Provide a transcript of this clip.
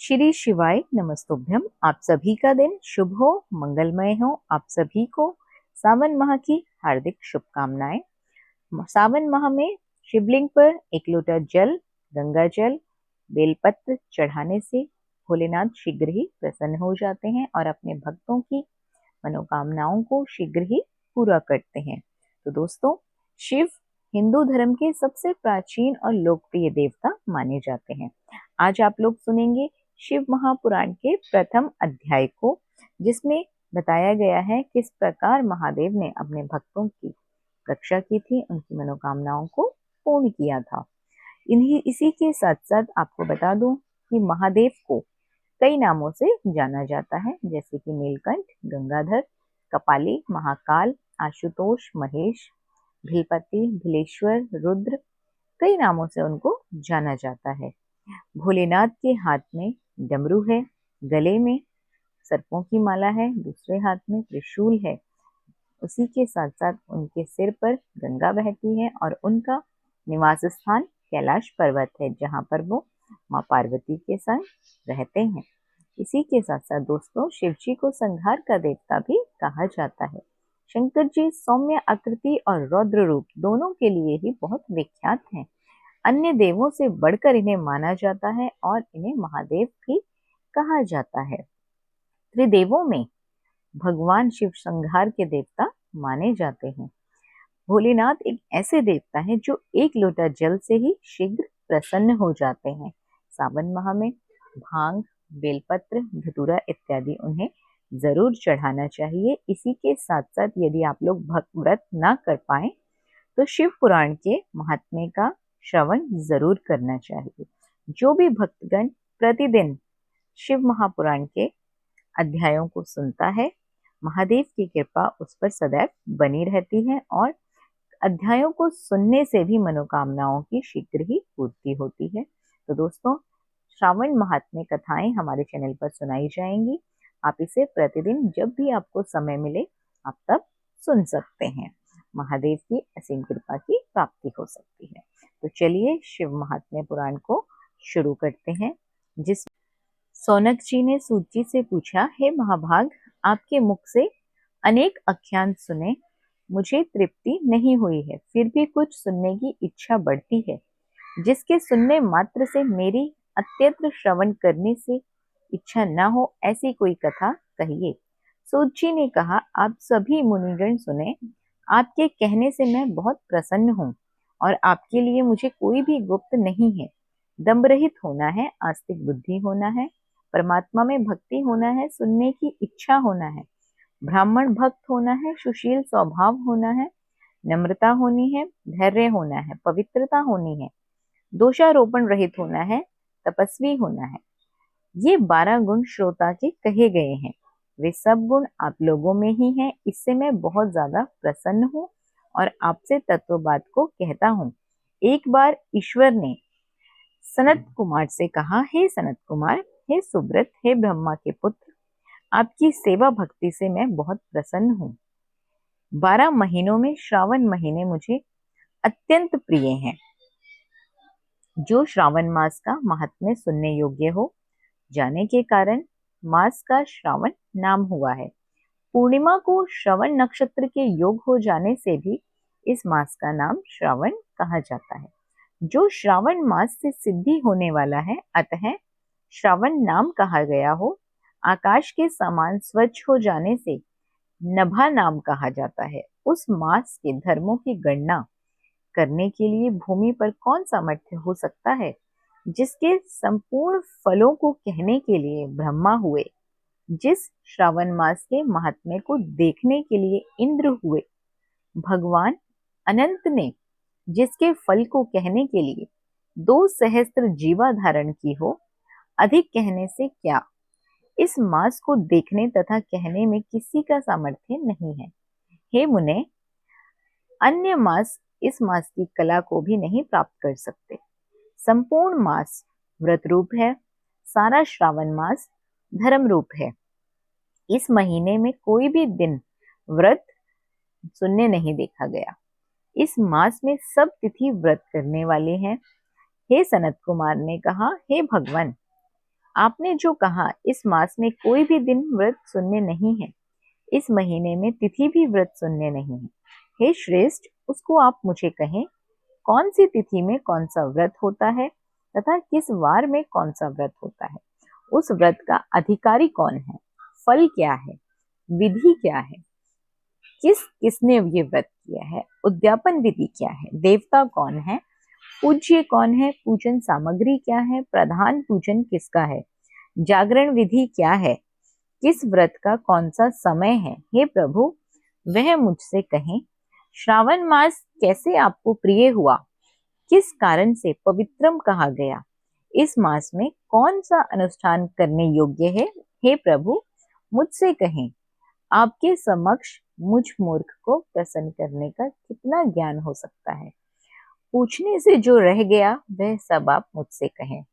श्री शिवाय नमस्तुभ्यम। आप सभी का दिन शुभ हो, मंगलमय हो। आप सभी को सावन माह की हार्दिक शुभकामनाएं। सावन माह में शिवलिंग पर एक लोटा जल, गंगा जल, बेलपत्र चढ़ाने से भोलेनाथ शीघ्र ही प्रसन्न हो जाते हैं और अपने भक्तों की मनोकामनाओं को शीघ्र ही पूरा करते हैं। तो दोस्तों, शिव हिंदू धर्म के सबसे प्राचीन और लोकप्रिय देवता माने जाते हैं। आज आप लोग सुनेंगे शिव महापुराण के प्रथम अध्याय को, जिसमें बताया गया है किस प्रकार महादेव ने अपने भक्तों की रक्षा की थी, उनकी मनोकामनाओं को पूर्ण किया था। इसी के साथ साथ आपको बता दूं कि महादेव को कई नामों से जाना जाता है, जैसे कि नीलकंठ, गंगाधर, कपाली, महाकाल, आशुतोष, महेश, भीलपति, भीलेश्वर, रुद्र, कई नामों से उनको जाना जाता है। भोलेनाथ के हाथ में डमरू है, गले में सर्पों की माला है, दूसरे हाथ में त्रिशूल है। उसी के साथ साथ उनके सिर पर गंगा बहती है और उनका निवास स्थान कैलाश पर्वत है, जहाँ पर वो माँ पार्वती के संग रहते हैं। इसी के साथ साथ दोस्तों, शिव जी को संहार का देवता भी कहा जाता है। शंकर जी सौम्य आकृति और रौद्र रूप दोनों के लिए ही बहुत विख्यात हैं। अन्य देवों से बढ़कर इन्हें माना जाता है और इन्हें महादेव भी कहा जाता है। त्रिदेवों में भगवान शिव संहार के देवता माने जाते हैं। भोलेनाथ एक ऐसे देवता हैं जो एक लोटा जल से ही शीघ्र प्रसन्न हो जाते हैं। सावन माह में भांग, बेलपत्र, धतूरा इत्यादि उन्हें जरूर चढ़ाना चाहिए। इसी के साथ साथ यदि आप लोग भक्त व्रत ना कर पाए तो शिव पुराण के महात्म्य का श्रवण जरूर करना चाहिए। जो भी भक्तगण प्रतिदिन शिव महापुराण के अध्यायों को सुनता है, महादेव की कृपा उस पर सदैव बनी रहती है और अध्यायों को सुनने से भी मनोकामनाओं की शीघ्र ही पूर्ति होती है। तो दोस्तों, श्रावण महात्म्य कथाएं हमारे चैनल पर सुनाई जाएंगी। आप इसे प्रतिदिन जब भी आपको समय मिले आप तब सुन सकते हैं। महादेव की असीम कृपा की प्राप्ति हो सकती है। तो चलिए शिव महात्म्य पुराण को शुरू करते हैं। जिस सौनक जी ने सूत जी से पूछा, हे महाभाग, आपके मुख से अनेक आख्यान सुने, मुझे तृप्ति नहीं हुई है, फिर भी कुछ सुनने की इच्छा बढ़ती है। जिसके सुनने मात्र से मेरी अत्यंत श्रवण करने से इच्छा न हो, ऐसी कोई कथा कहिए। सूत जी ने कहा, आप सभी मुनिगण सुने, आपके कहने से मैं बहुत प्रसन्न हूँ और आपके लिए मुझे कोई भी गुप्त नहीं है। दम्भ रहित होना है, आस्तिक बुद्धि होना है, परमात्मा में भक्ति होना है, सुनने की इच्छा होना है, ब्राह्मण भक्त होना है, सुशील स्वभाव होना है, नम्रता होनी है, धैर्य होना है, पवित्रता होनी है, दोषारोपण रहित होना है, तपस्वी होना है। ये 12 गुण श्रोता के कहे गए हैं। वे सब गुण आप लोगों में ही हैं। इससे मैं बहुत ज्यादा प्रसन्न हूँ और आपसे तत्वबात को कहता हूँ। एक बार ईश्वर ने सनत कुमार से कहा, हे सनत कुमार, हे सुब्रत, हे ब्रह्मा के पुत्र, आपकी सेवा भक्ति से मैं बहुत प्रसन्न हूँ। 12 महीनों में श्रावण महीने मुझे अत्यंत प्रिय हैं। जो श्रावण मास का महात्म्य सुनने योग्य हो, जाने के कारण मास का श्रावण नाम हुआ है। पूर्णिमा को श्रवण नक्षत्र के योग हो जाने से भी इस मास का नाम श्रावण कहा जाता है। जो श्रावण मास से सिद्धि होने वाला है, अतः श्रावण नाम कहा गया हो। आकाश के समान स्वच्छ हो जाने से नभा नाम कहा जाता है। उस मास के धर्मों की गणना करने के लिए भूमि पर कौन सामर्थ्य हो सकता है। जिसके संपूर्ण फलों को कहने के लिए ब्रह्मा हुए, जिस श्रावण मास के महात्म्य को देखने के लिए इंद्र हुए, भगवान अनंत ने जिसके फल को कहने के लिए 2 सहस्त्र जीवा धारण की हो, अधिक कहने से क्या। इस मास को देखने तथा कहने में किसी का सामर्थ्य नहीं है। हे मुने, अन्य मास इस मास की कला को भी नहीं प्राप्त कर सकते। संपूर्ण मास व्रत रूप है, सारा श्रावण मास धर्म रूप है। इस महीने में कोई भी दिन व्रत सुनने नहीं देखा गया। इस मास में सब तिथि व्रत करने वाले हैं। हे सनत कुमार ने कहा, हे भगवान, आपने जो कहा इस मास में कोई भी दिन व्रत शून्य नहीं है, इस महीने में तिथि भी व्रत शून्य नहीं है। हे श्रेष्ठ, उसको आप मुझे कहें, कौन सी तिथि में कौन सा व्रत होता है तथा किस वार में कौन सा व्रत होता है, उस व्रत का अधिकारी कौन है, फल क्या है, विधि क्या है, किसने ये व्रत किया है, उद्यापन विधि क्या है, देवता कौन है, पूज्य कौन है, पूजन सामग्री क्या है, प्रधान पूजन किसका है, जागरण विधि क्या है, किस व्रत का कौन सा समय है। हे प्रभु, वह मुझसे कहें। श्रावण मास कैसे आपको प्रिय हुआ, किस कारण से पवित्रम कहा गया, इस मास में कौन सा अनुष्ठान करने योग्य है। हे प्रभु, मुझसे कहें। आपके समक्ष मुझ मूर्ख को प्रसन्न करने का कितना ज्ञान हो सकता है। पूछने से जो रह गया वह सब आप मुझसे कहें।